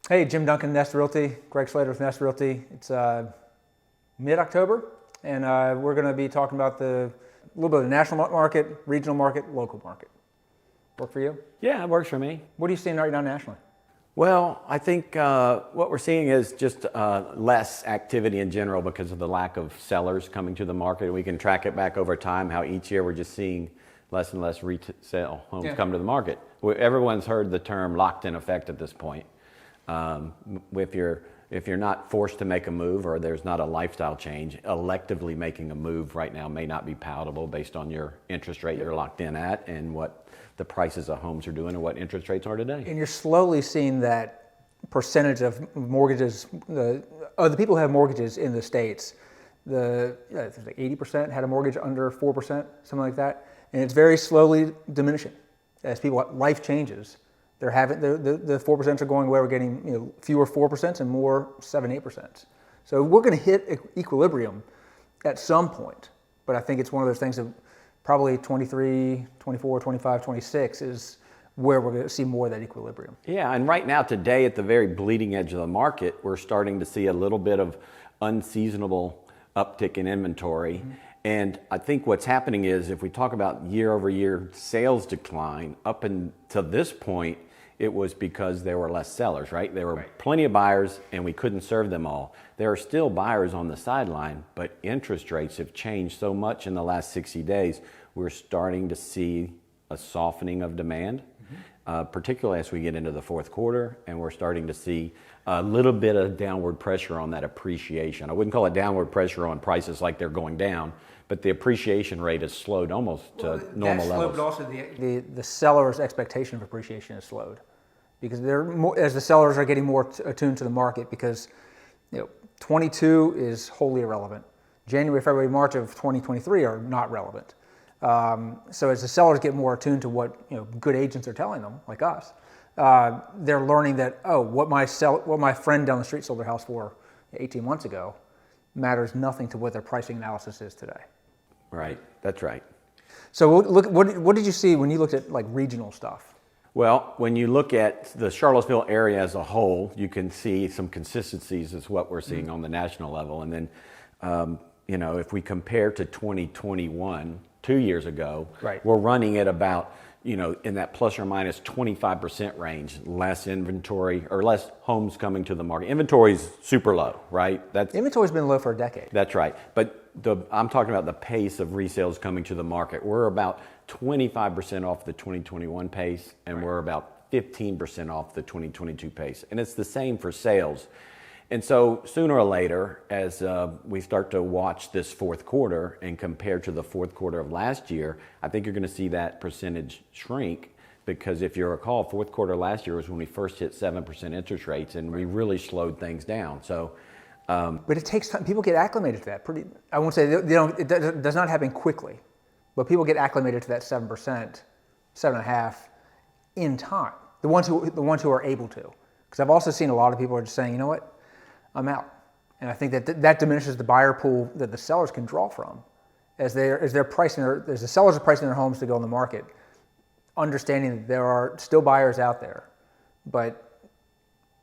Hey, Jim Duncan, Nest Realty. Greg Slater with Nest Realty. It's mid-October, and we're going to be talking about a little bit of the national market, regional market, local market. Work for you? Yeah, it works for me. What are you seeing right now nationally? Well, I think what we're seeing is just less activity in general because of the lack of sellers coming to the market. We can track it back over time, how each year we're just seeing less and less resale homes come to the market. Everyone's heard the term locked-in effect at this point. If you're not forced to make a move or there's not a lifestyle change, electively making a move right now may not be palatable based on your interest rate you're locked in at and what the prices of homes are doing and what interest rates are today. And you're slowly seeing that percentage of mortgages, the people who have mortgages in the States, it's like 80% had a mortgage under 4%, something like that. And it's very slowly diminishing as life changes. The 4% are going away. We're getting fewer 4% and more 7-8%. So we're going to hit equilibrium at some point. But I think it's one of those things that probably 23, 24, 25, 26 is where we're going to see more of that equilibrium. Yeah, and right now today at the very bleeding edge of the market, we're starting to see a little bit of unseasonable uptick in inventory. Mm-hmm. And I think what's happening is if we talk about year over year sales decline, up until this point, it was because there were less sellers, right? There were plenty of buyers and we couldn't serve them all. There are still buyers on the sideline, but interest rates have changed so much in the last 60 days. We're starting to see a softening of demand, particularly as we get into the fourth quarter, and we're starting to see a little bit of downward pressure on that appreciation. I wouldn't call it downward pressure on prices like they're going down, but the appreciation rate has slowed almost to normal levels. But also the seller's expectation of appreciation has slowed because as the sellers are getting more attuned to the market because 22 is wholly irrelevant. January, February, March of 2023 are not relevant. So as the sellers get more attuned to what good agents are telling them, like us, they're learning that what my friend down the street sold their house for 18 months ago matters nothing to what their pricing analysis is today. Right, that's right. So what did you see when you looked at like regional stuff? Well, when you look at the Charlottesville area as a whole, you can see some consistencies is what we're seeing on the national level. And then, if we compare to 2021, 2 years ago, we're running at about, in that plus or minus 25% range, less inventory or less homes coming to the market. Inventory's super low, right? Inventory's been low for a decade. That's right. But I'm talking about the pace of resales coming to the market. We're about 25% off the 2021 pace, and we're about 15% off the 2022 pace. And it's the same for sales. And so sooner or later, as we start to watch this fourth quarter and compare to the fourth quarter of last year, I think you're going to see that percentage shrink because if you recall, fourth quarter last year was when we first hit 7% interest rates and we really slowed things down. So, but it takes time. People get acclimated to that. I won't say it does not happen quickly, but people get acclimated to that 7%, 7.5% in time. The ones who are able to, because I've also seen a lot of people are just saying, you know what, I'm out, and I think that diminishes the buyer pool that the sellers can draw from, as the sellers are pricing their homes to go on the market, understanding that there are still buyers out there, but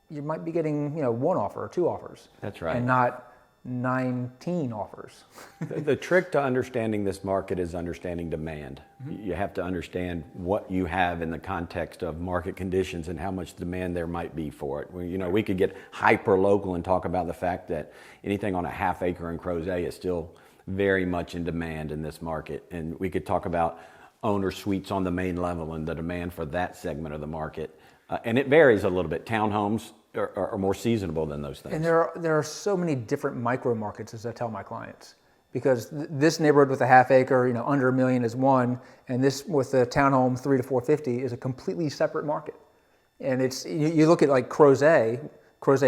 you might be getting one offer or two offers. That's right, and not 19 offers. The trick to understanding this market is understanding demand. Mm-hmm. You have to understand what you have in the context of market conditions and how much demand there might be for it. We could get hyper local and talk about the fact that anything on a half acre in Crozet is still very much in demand in this market. And we could talk about owner suites on the main level and the demand for that segment of the market. And it varies a little bit. Townhomes are more seasonable than those things. And there are so many different micro markets, as I tell my clients, because this neighborhood with a half acre, under $1 million is one, and this with a townhome 3 to 450 is a completely separate market. And it's you look at like Crozet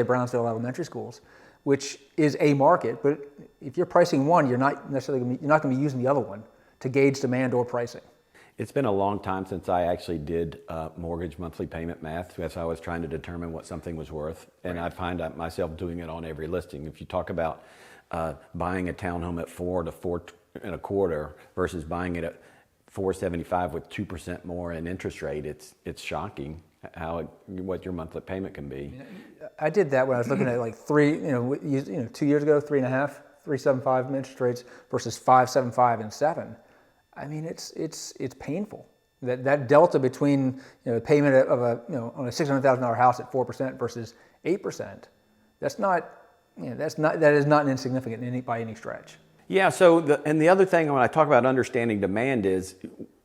Brownsville Elementary Schools, which is a market, but if you're pricing one, you're not going to be using the other one to gauge demand or pricing. It's been a long time since I actually did mortgage monthly payment math as I was trying to determine what something was worth. And I find myself doing it on every listing. If you talk about buying a townhome at 4 to 4.25 versus buying it at 4.75 with 2% more in interest rate, it's shocking what your monthly payment can be. I did that when I was looking at like 2 years ago, 3.5, 3.75 interest rates versus 5.75 and 7. I mean, it's painful. That delta between the payment of on a $600,000 house at 4% versus 8%, that is not insignificant by any stretch. Yeah. So the other thing when I talk about understanding demand is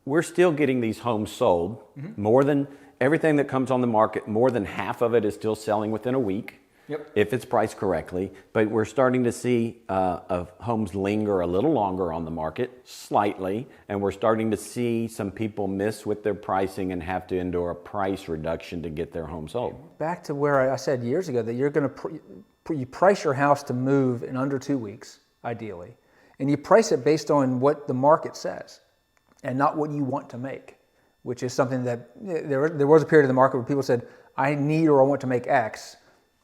we're still getting these homes sold. More than everything that comes on the market, more than half of it is still selling within a week. Yep. If it's priced correctly. But we're starting to see homes linger a little longer on the market, slightly, and we're starting to see some people miss with their pricing and have to endure a price reduction to get their home sold. Back to where I said years ago that you're going to you price your house to move in under 2 weeks, ideally, and you price it based on what the market says and not what you want to make, which is something that there was a period of the market where people said, I need or I want to make X.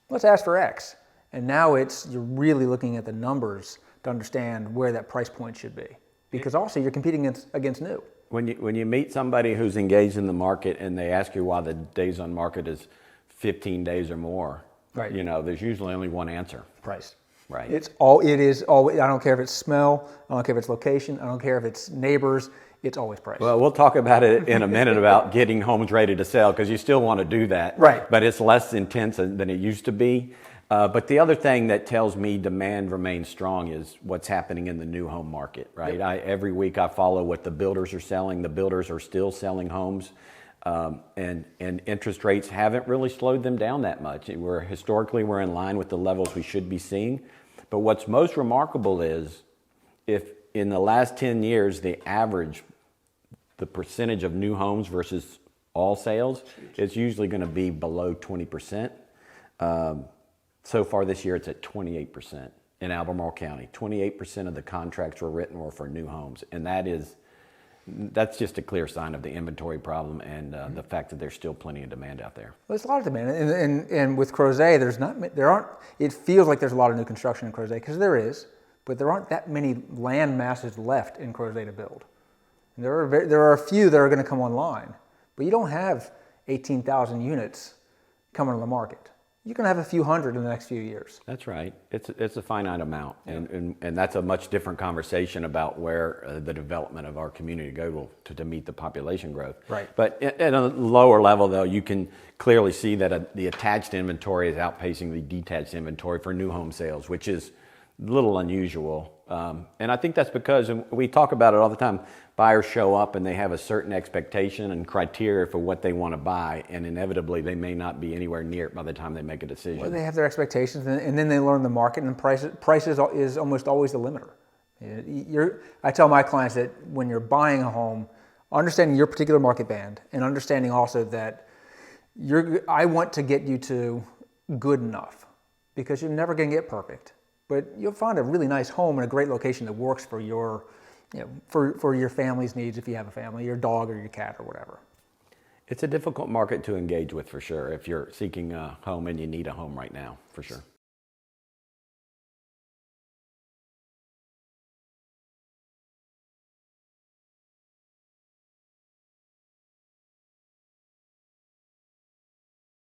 Let's ask for X. And now you're really looking at the numbers to understand where that price point should be. Because also you're competing against new. When you meet somebody who's engaged in the market and they ask you why the days on market is 15 days or more, right. There's usually only one answer. Price. Right. It is always, I don't care if it's smell, I don't care if it's location, I don't care if it's neighbors, it's always price. Well, we'll talk about it in a minute about getting homes ready to sell because you still want to do that. Right. But it's less intense than it used to be. But the other thing that tells me demand remains strong is what's happening in the new home market, right? Yep. Every week I follow what the builders are selling. The builders are still selling homes. And interest rates haven't really slowed them down that much. Historically, we're in line with the levels we should be seeing. But what's most remarkable is if in the last 10 years, the percentage of new homes versus all sales, it's usually going to be below 20%. So far this year, it's at 28% in Albemarle County. 28% of the contracts were for new homes. And that's just a clear sign of the inventory problem and the fact that there's still plenty of demand out there. Well, there's a lot of demand, and with Crozet, it feels like there's a lot of new construction in Crozet, because there is, but there aren't that many land masses left in Crozet to build. And there are a few that are going to come online, but you don't have 18,000 units coming on the market. You're going to have a few hundred in the next few years. That's right. It's a finite amount, and that's a much different conversation about where the development of our community go to meet the population growth. Right. But at a lower level, though, you can clearly see that the attached inventory is outpacing the detached inventory for new home sales, which is a little unusual. And I think that's because, and we talk about it all the time, buyers show up and they have a certain expectation and criteria for what they want to buy, and inevitably they may not be anywhere near it by the time they make a decision. Well, they have their expectations, and then they learn the market, and price is almost always the limiter. I tell my clients that when you're buying a home, understanding your particular market band and understanding also that I want to get you to good enough, because you're never going to get perfect. But you'll find a really nice home in a great location that works for your family's needs, if you have a family, your dog or your cat or whatever. It's a difficult market to engage with, for sure, if you're seeking a home and you need a home right now, for sure.